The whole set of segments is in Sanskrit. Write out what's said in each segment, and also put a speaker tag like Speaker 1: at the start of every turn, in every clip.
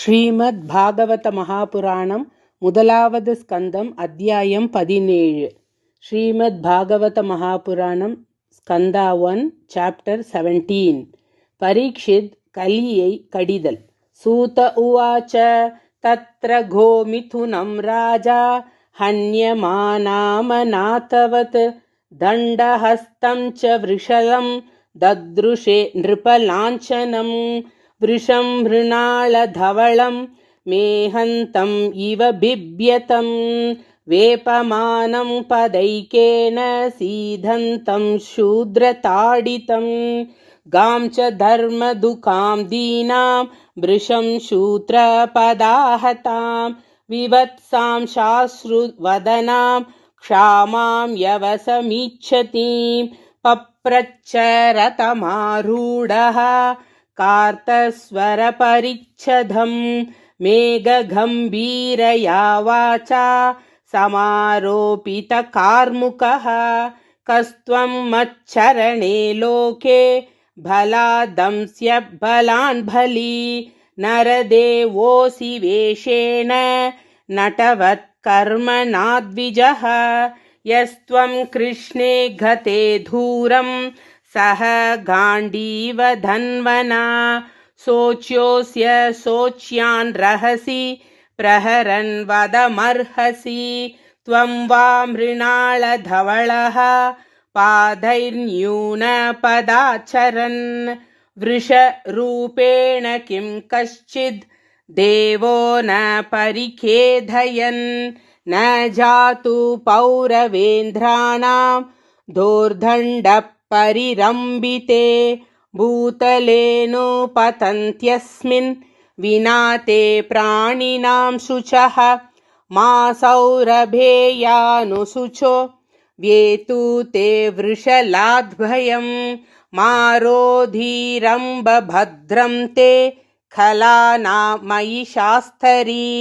Speaker 1: ஸ்ரீமத் பாகவத மகாபுராணம் முதலாவது ஸ்கந்தம் அத்தியாயம் 17. ஸ்ரீமத் பாகவத மகாபுராணம் ஸ்கந்தா 1 சாப்டர் 17. பரீட்சித் கலியை கடிதல். சூத உவாச்ச தத்ர கோமிதுனம் ராஜா ஹன்யமானாமநாதவத் தண்டஹஸ்தம் ச விருஷலம் தத்ருஷே நிருபலாஞ்சனம் वृषं मृणालधवलं मेहन्तम् इव बिभ्यतं वेपमानं पदैकेन सीधन्तं शूद्रताडितं गां च धर्मदुःखां दीनां वृषं शूद्रपदाहतां विवत्सां शाश्रुवदनां क्षामां यवसमीच्छतीं पप्रच्छ रथमारूढः कार्तस्वरपरिच्छदं मेघगम्भीरया वाचा समारोपितकार्मुकः कस्त्वं मच्चरणे लोके बलादंस्य बलान् बली नरदेवोऽसि वेषेण नटवत्कर्मणाद्विजः यस्त्वं कृष्णे गते धूरं सह गाण्डीवधन्वना शोच्योऽस्य शोच्यान् रहसि प्रहरन् वदमर्हसि त्वं वा मृणालधवलः पादैर्न्यूनपदाचरन् वृषरूपेण किं कश्चिद् देवो न परिखेधयन् न जातु पौरवेन्द्राणां दोर्दण्ड परिरम्बिते भूतलेऽनुपतन्त्यस्मिन् विना ते प्राणिनां शुचः मा सौरभेयानुशुचो व्येतु ते वृषलाद्भयं मारोधीरम्बभद्रं ते खलानामयि शास्तरी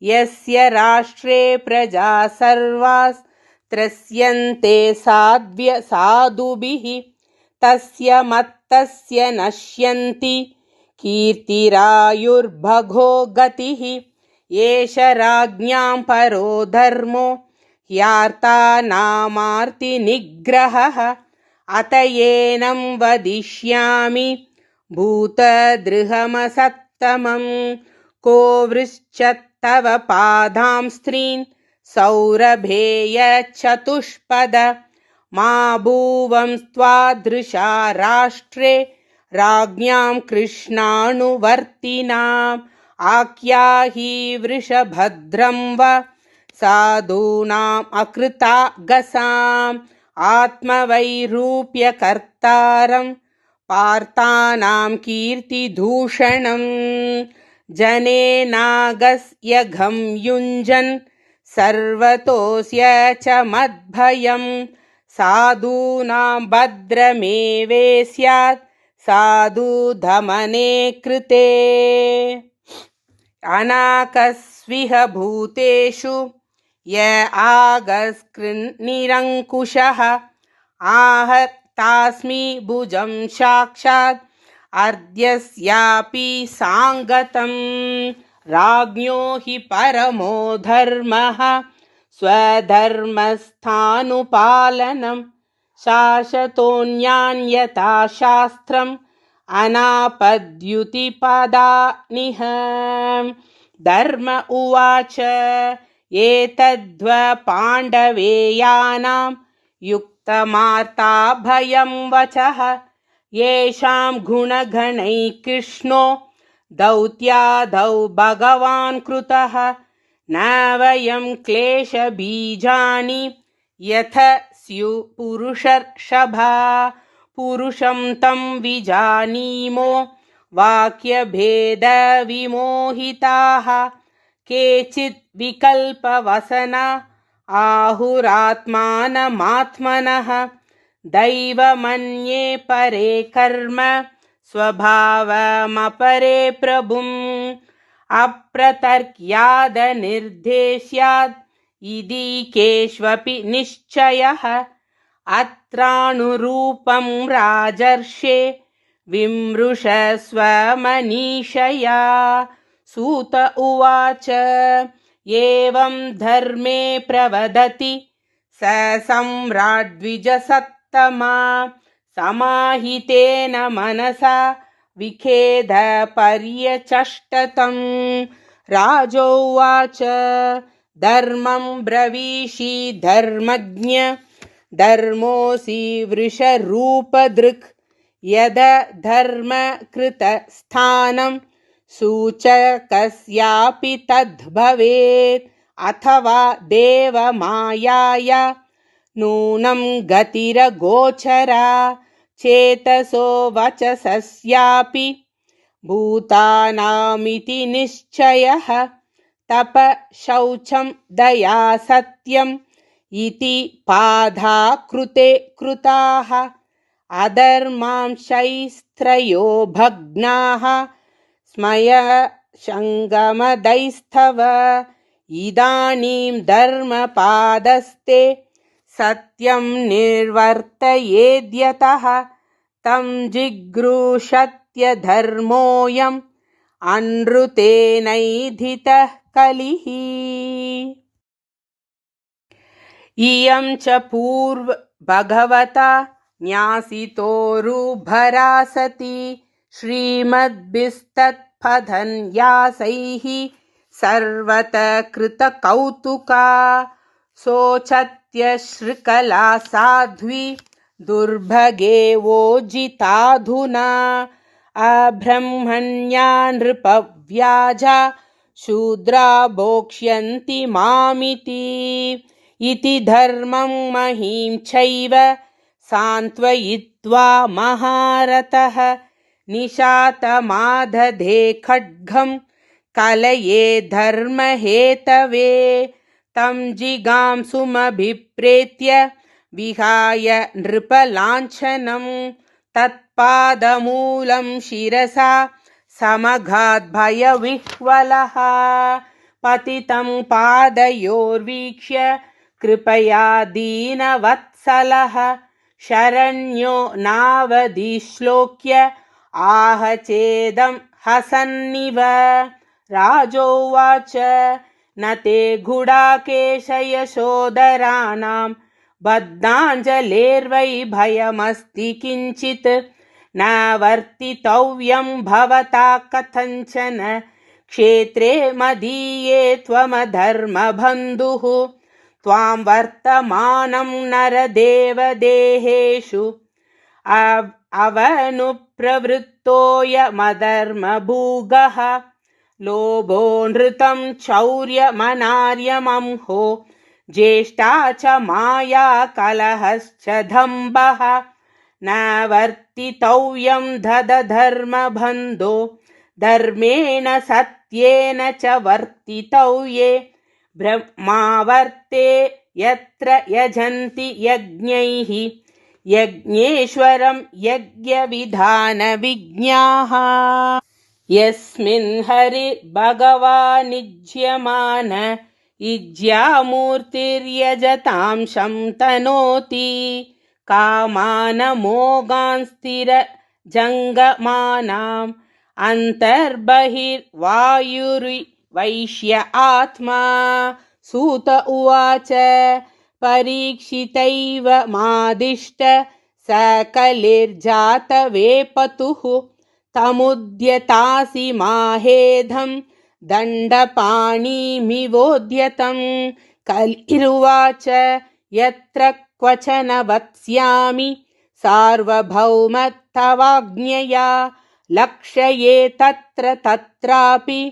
Speaker 1: यस्य राष्ट्रे प्रजा सर्वास् त्रस्यन्ते साधुभिः तस्य मत्तस्य नश्यन्ति कीर्तिरायुर्भगो गतिः एष राज्ञां परो धर्मो ह्यार्तानामार्तिनिग्रहः अत एनं वदिष्यामि भूतदृहमसत्तमं को वृश्चत्तव पादां स्त्रीन् सौरभेय चतुष्पद मा भूवं त्वादृशा राष्ट्रे राज्ञां कृष्णानुवर्तिनाम् आख्याहि वृषभद्रं वा साधूनाम् अकृतागसाम् आत्मवैरूप्यकर्तारं पार्थानां कीर्तिदूषणं जनेनागस्य घं युञ्जन् सर्वतोऽस्य च मद्भयं साधूनां भद्रमेवे स्यात् साधु दमने कृते अनाकस्विह भूतेषु य आगस्कृन्निरङ्कुशः आहतास्मि भुजं साक्षात् अर्ध्यस्यापि साङ्गतं राज्ञो हि परमो धर्मः स्वधर्मस्थानुपालनं शाश्वतोऽन्यान्यथा शास्त्रम् अनापद्युति पदानिह धर्म उवाच एतद्व पाण्डवेयानां युक्तमार्ताभयं वचः येषां गुणगणैः कृष्णो दौत्यादौ भगवान् कृतः न वयं क्लेशबीजानि यथ स्युः पुरुषर्षभा पुरुषं तं विजानीमो वाक्यभेदविमोहिताः केचित् विकल्पवसना आहुरात्मानमात्मनः दैवमन्ये परे कर्म स्वभावमपरे प्रभुम् अप्रतर्क्यादनिर्देश्याद् इति केष्वपि निश्चयः अत्रानुरूपं राजर्षे विमृशस्व मनीषया सूत उवाच एवं धर्मे प्रवदति स सम्राड्द्विजसत्तमा समाहितेन मनसा विखेदपर्यचष्टतम् राजोवाच धर्मं ब्रवीषि धर्मज्ञ धर्मोऽसि वृषरूपदृक् यदधर्मकृतस्थानं सूचकस्यापि तद्भवेत् अथवा देवमायाया नूनं गतिरगोचरा चेतसो वचसस्यापि भूतानामिति निश्चयः तप शौचं दया सत्यम् इति पाधा कृते कृताः अधर्मांशैस्त्रयो भग्नाः स्मयशङ्गमदैस्तव इदानीं धर्मपादस्ते सत्यं निर्वर्तयेद्यतः तं जिगृषत्यधर्मोऽयम् अनृतेनैधितः कलिः इयं च भगवता न्यासितोरुभरा सती श्रीमद्भिस्तत्पथन्यासैः सर्वतः कृतकौतुका शोचत्यश्रुकला साध्वी दुर्भगे वोजिताधुना अब्रह्मण्या नृपव्याजा शूद्रा भोक्ष्यन्ति मामिति इति धर्मं महीं चैव सान्त्वयित्वा महारथः निशातमादधे खड्गं कलये धर्महेतवे तं जिगांसुमभिप्रेत्य विहाय नृपलाञ्छनं तत्पादमूलं शिरसा समघाद्भयविह्वलः पतितं पादयोर्वीक्ष्य कृपया दीनवत्सलः शरण्यो नावधिश्लोक्य आह चेदं हसन्निव राजोवाच न ते गुडाकेशयशोदराणां बद्धाञ्जलेर्वै भयमस्ति किञ्चित् न वर्तितव्यं भवता कथञ्चन क्षेत्रे मदीये त्वमधर्मबन्धुः त्वां वर्तमानं नरदेवदेहेषु अवनुप्रवृत्तोऽयमधर्मभूगः लोभो नृतं चौर्यमनार्यमंहो ज्येष्ठा च माया कलहश्च दम्भः न वर्तितव्यं धर्मबन्धो धर्मेण सत्येन च वर्तितव्ये ब्रह्मावर्ते यत्र यजन्ति यज्ञैः यज्ञेश्वरं यज्ञविधानविज्ञाः यस्मिन् हरिर्भगवानिज्यमान इज्यामूर्तिर्यजतां शन्तनोति कामानमोगांस्थिरजङ्गमानाम् अन्तर्बहिर्वायुर्वैश्य आत्मा सूत उवाच परीक्षितैव मादिष्ट सकलिर्जातवेपतुः तमुद्यतासि माहेधं दण्डपाणिमिवोद्यतं कलिरुवाच यत्र क्वचन वत्स्यामि सार्वभौमत्तवाज्ञया लक्ष्ये तत्र तत्रापि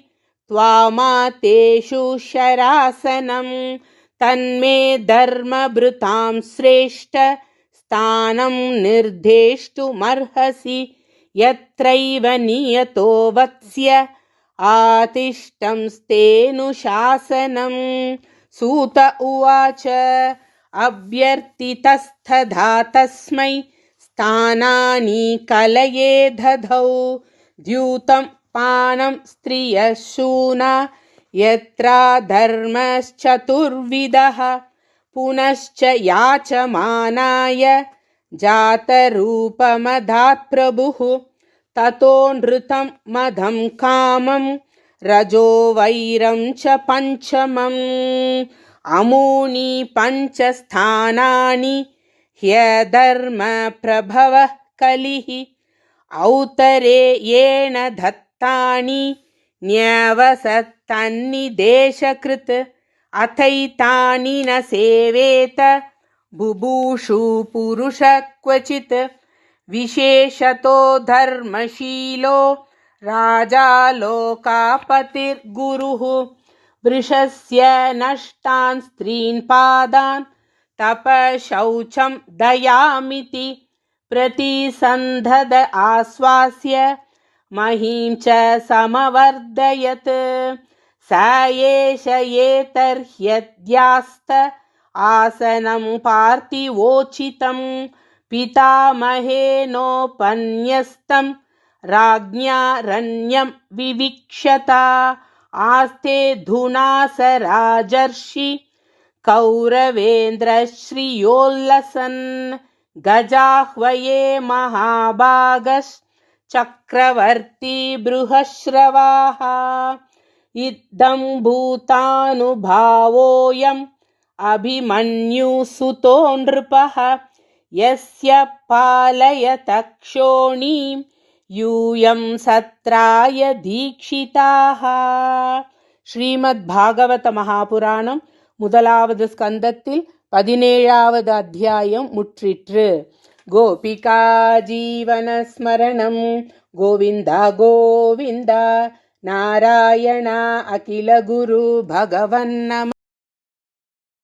Speaker 1: त्वामातेषु शरासनं तन्मे धर्मभृतां श्रेष्ठ स्थानं निर्धेष्टुमर्हसि यत्रैव नियतो वत्स्य आतिष्ठं स्तेऽनुशासनं सूत उवाच अभ्यर्थितस्तथा तस्मै स्थानानि कलये दधौ द्यूतं पानं स्त्रियः शूना यत्रा धर्मश्चतुर्विधः पुनश्च याचमानाय जातरूपमदात् प्रभुः ततो नृतं मदं कामं रजो वैरं च पञ्चमम् अमूनि पञ्चस्थानानि ह्यधर्मप्रभवः कलिः औतरेयेण दत्तानि न्यवसत्तन्निदेशकृत् अथैतानि न सेवेत बुभूषु पुरुष क्वचित् विशेषतो धर्मशीलो राजा लोकापतिर्गुरुः वृषस्य नष्टान् स्त्रीन् पादान् तपशौचं दयामिति प्रतिसन्धद आश्वास्य महीं च समवर्धयत् स एष एतर्ह्यद्यास्त आसनं पार्थिवोचितं पितामहेनोपन्यस्तं राज्ञारण्यं विवीक्षता आस्ते धुना स राजर्षि कौरवेन्द्रश्रियोल्लसन् गजाह्वये महाभागश्चक्रवर्ती बृहश्रवाः इदं भूतानुभावोऽयम् अभिमन्युसुतो नृपः यस्य पालयतक्षोणीं यूयं सत्राय दीक्षिताः. ஸ்ரீமத்பாகவத மகாபுராணம் முதலாவது ஸ்கந்தத்தில் 17வது அத்தியாயம் முற்றிற்று. கோபிகா ஜீவனஸ்மரணம் கோவிந்தா கோவிந்தா நாராயண அகில குரு பகவன் நம.